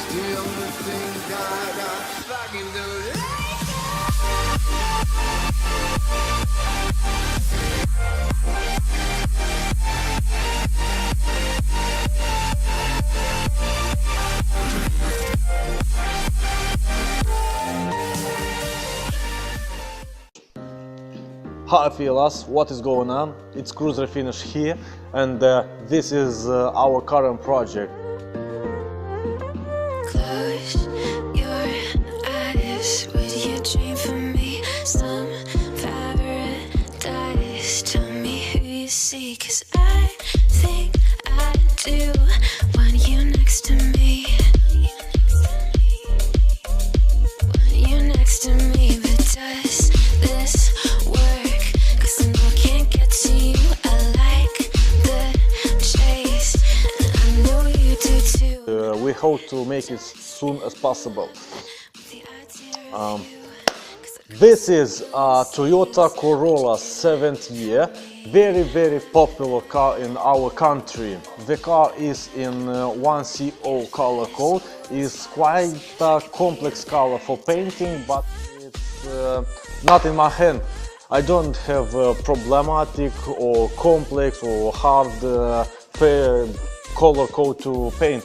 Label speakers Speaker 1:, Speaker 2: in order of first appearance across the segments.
Speaker 1: The only thing that I fucking do.
Speaker 2: Hi fellas, what is going on? It's Refinish here, and this is our current project.
Speaker 3: Close your eyes. Would you dream for me? Some paradise. Tell me who you see, 'cause I think I do want you next to me. Want you next to me, but does this work? 'Cause I know I can't get to you. I like the chase, and I know you do too.
Speaker 2: We hope to make it soon as possible. This is a Toyota Corolla 7th year, very popular car in our country. The car is in 1CO color code. It's quite a complex color for painting, but it's not in my hand. I don't have problematic or complex or hard color code to paint.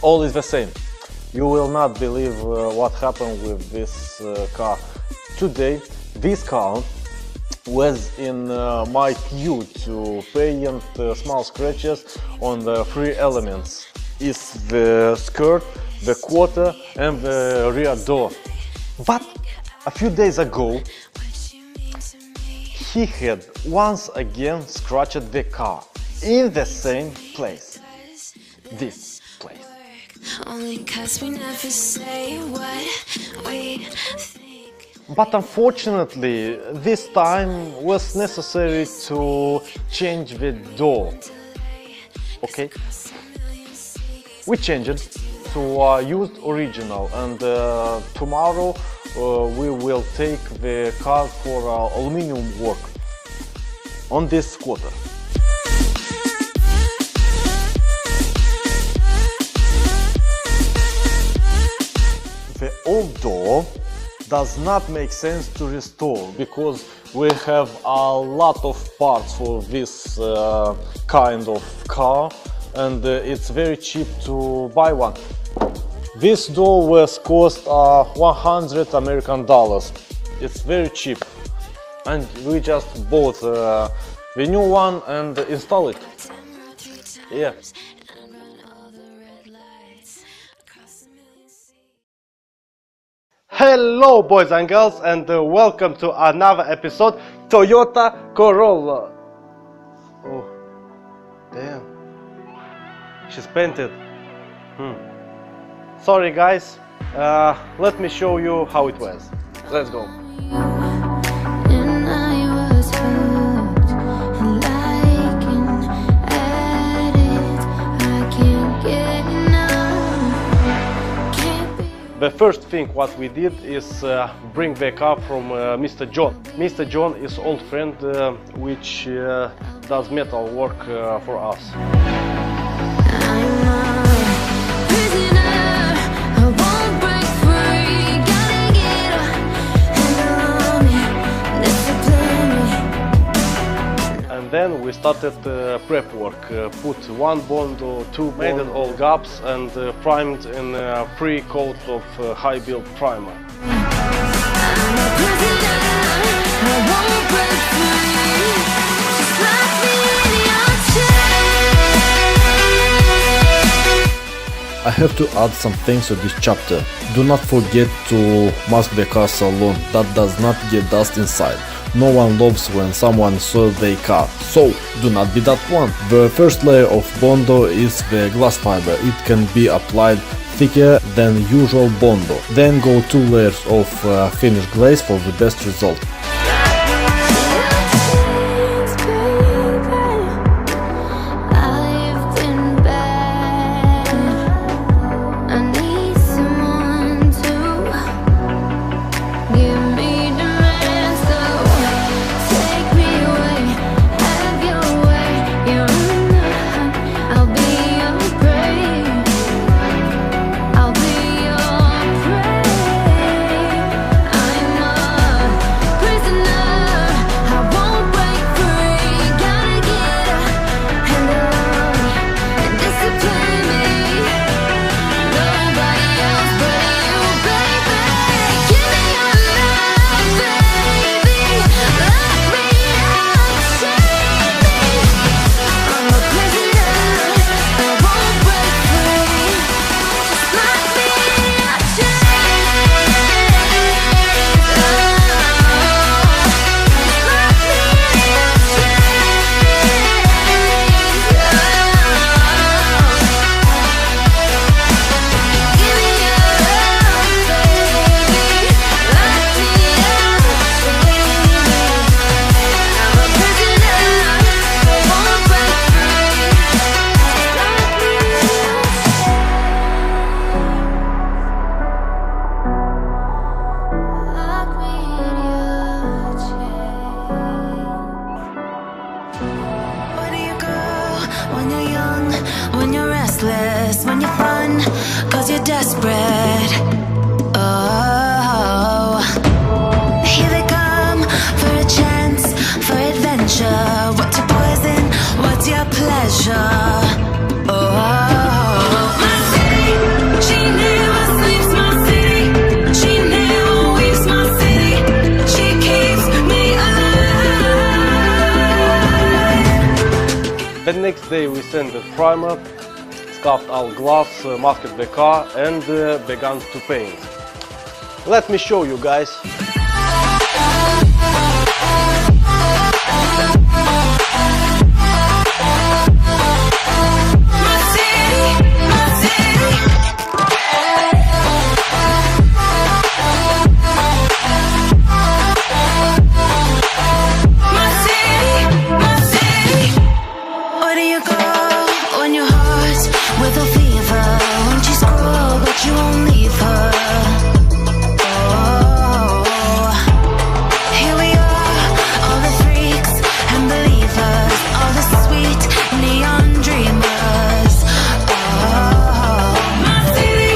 Speaker 2: All is the same. You will not believe what happened with this car. Today, this car was in my queue to paint small scratches on the three elements. It's the skirt, the quarter and the rear door. But a few days ago, he had once again scratched the car in the same place. This place.
Speaker 3: Only 'cause we never say what we think.
Speaker 2: But unfortunately, this time was necessary to change the door. Okay, we changed it to a used original, and tomorrow we will take the car for aluminum work on this quarter. The old door does not make sense to restore because we have a lot of parts for this kind of car, and it's very cheap to buy one. This door was cost $100 American. It's very cheap, and we just bought the new one and install it. Yeah.
Speaker 4: Hello boys and girls, and welcome to another episode Toyota Corolla. Oh damn, she's painted. Sorry guys, let me show you how it was. Let's go.
Speaker 3: And I was hooked and like an addict. I can't get enough. Can't be.
Speaker 4: The first thing what we did is bring the car from Mr. John. Mr. John is old friend which does metal work for us.
Speaker 3: I'm a prisoner. I won't break free. Gotta get a handle on me, discipline me.
Speaker 4: And then we started prep work. Put one bond or two, made it all gaps, and primed in 3 coats of high build primer.
Speaker 3: I'm a prisoner. I won't break free. Just lock me in your chain.
Speaker 5: I have to add some things to this chapter. Do not forget to mask the car salon, that does not get dust inside. No one loves when someone saws their car, so do not be that one. The first layer of Bondo is the glass fiber. It can be applied thicker than usual Bondo. Then go 2 layers of finished glaze for the best result.
Speaker 3: I've been bad. I need someone to give me demands. So take me away, have your way. You're enough. I'll be your prey. I'll be you're desperate. Oh, here they come for a chance, for adventure. What's your poison? What's your pleasure? Oh, my city, she never sleeps. My city, she never weeps. My city, she keeps me alive.
Speaker 4: The next day we sent the primer, scuffed all glass, masked the car and began to paint. Let me show you guys.
Speaker 3: You won't leave her. Oh, here we are, all the freaks and believers, all the sweet neon dreamers. Oh, my city.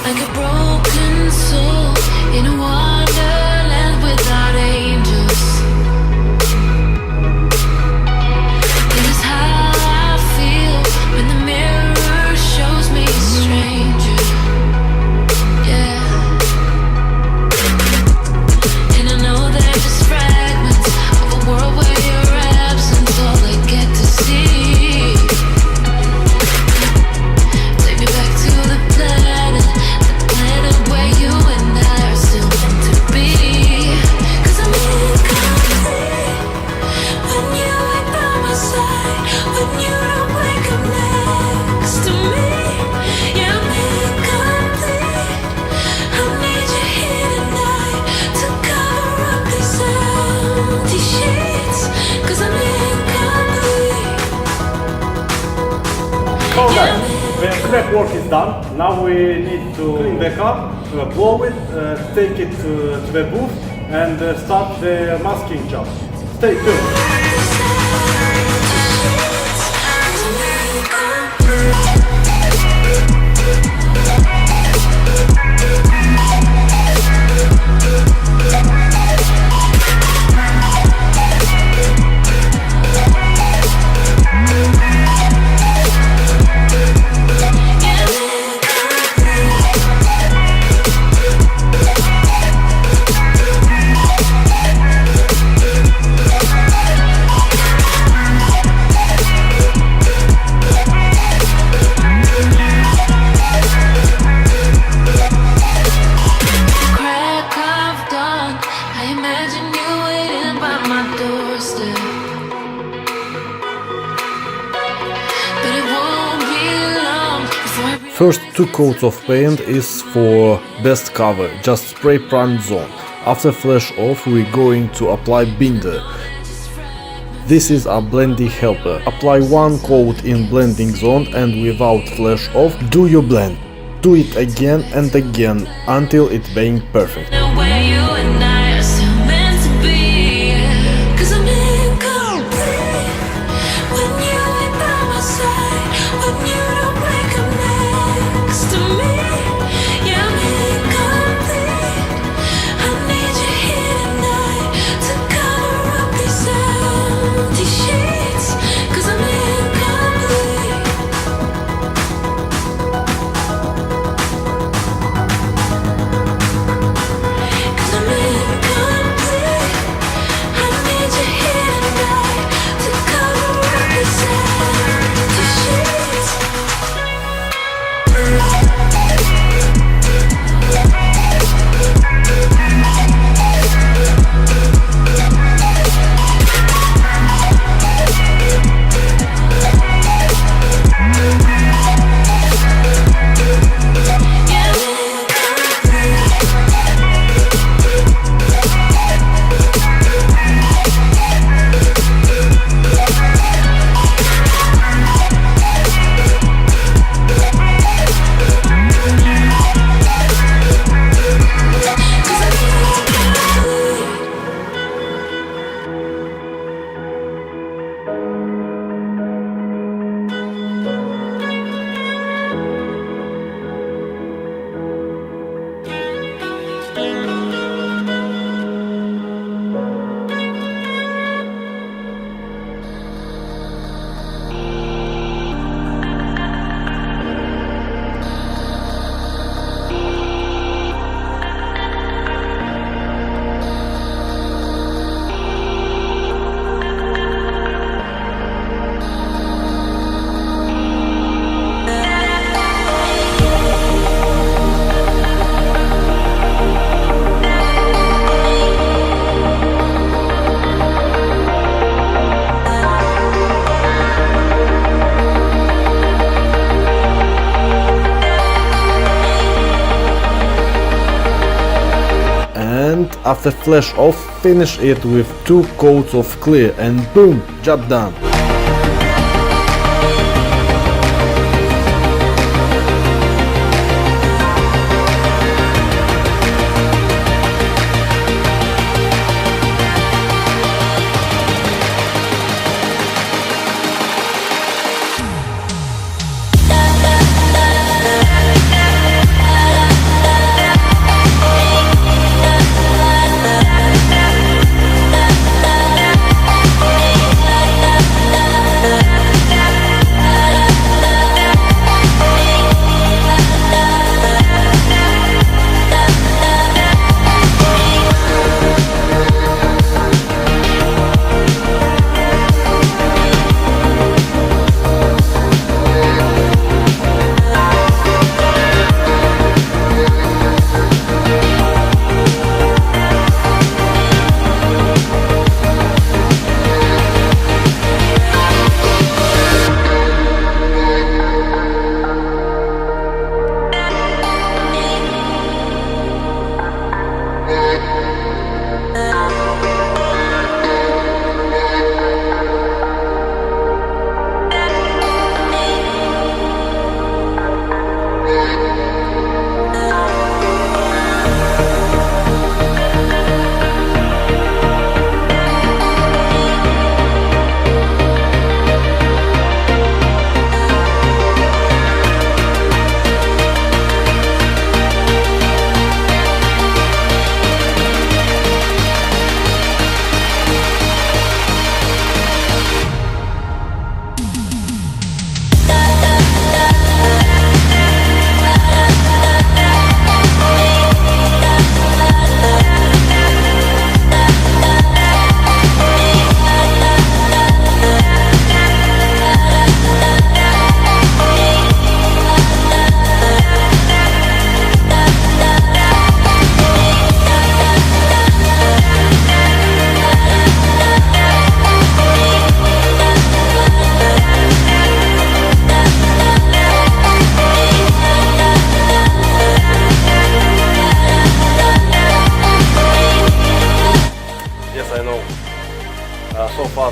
Speaker 3: Like a broken soul in a wonderland without angels. This is how I feel when the mirror shows me a stranger. Yeah. And I know they're just fragments of a world where your absence all I get to see. Take me back to the planet where you and I are still meant to be. 'Cause I'm incomplete when you ain't by my side, when you don't wake up next to me. Yeah, I'm incomplete. I need you here tonight to cover up these empty sheets. 'Cause I'm incomplete.
Speaker 2: Alright, the scrap work is done. Now we need to clean the car, blow it, take it to the booth and start the masking job. Stay tuned.
Speaker 5: First two coats of paint is for best cover, just spray primed zone. After flash off we're going to apply binder. This is a blending helper. Apply one coat in blending zone and without flash off, do your blend. Do it again and again until it's being perfect.
Speaker 3: Where you and I are still meant to be. 'Cause I'm incomplete when you ain't by my side. When you don't wake up next to me, yeah, I'm incomplete. I need you here tonight to cover up these empty sheets. 'Cause I'm incomplete. 'Cause I'm incomplete. I need you here tonight to cover up these empty sheets. Yeah, I'm incomplete.
Speaker 5: And after flash off, finish it with 2 coats of clear and boom, job done.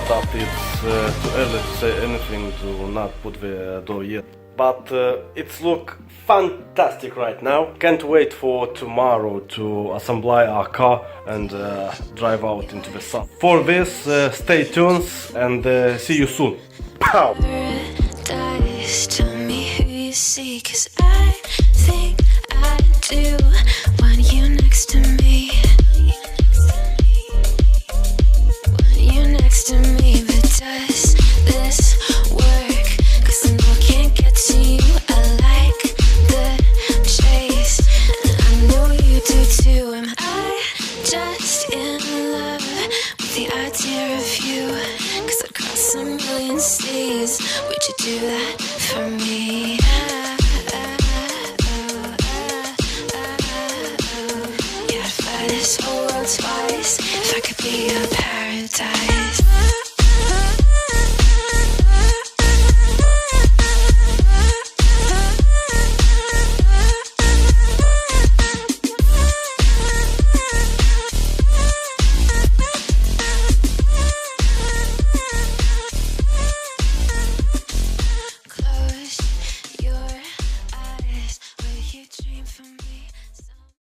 Speaker 4: startup, it's too early to say anything, to not put the door yet. But it's look fantastic right now. Can't wait for tomorrow to assemble our car and drive out into the sun. For this, stay tuned and see you soon. Pow!
Speaker 3: Paradise, tell me who you see, 'cause I think I do want you next to me. Want you next to me, but does this work? 'Cause I know I can't get to you. I like the chase, and I know you do too. Am I just in love with the idea of you? 'Cause I'd cross a million seas. Would you do that for me?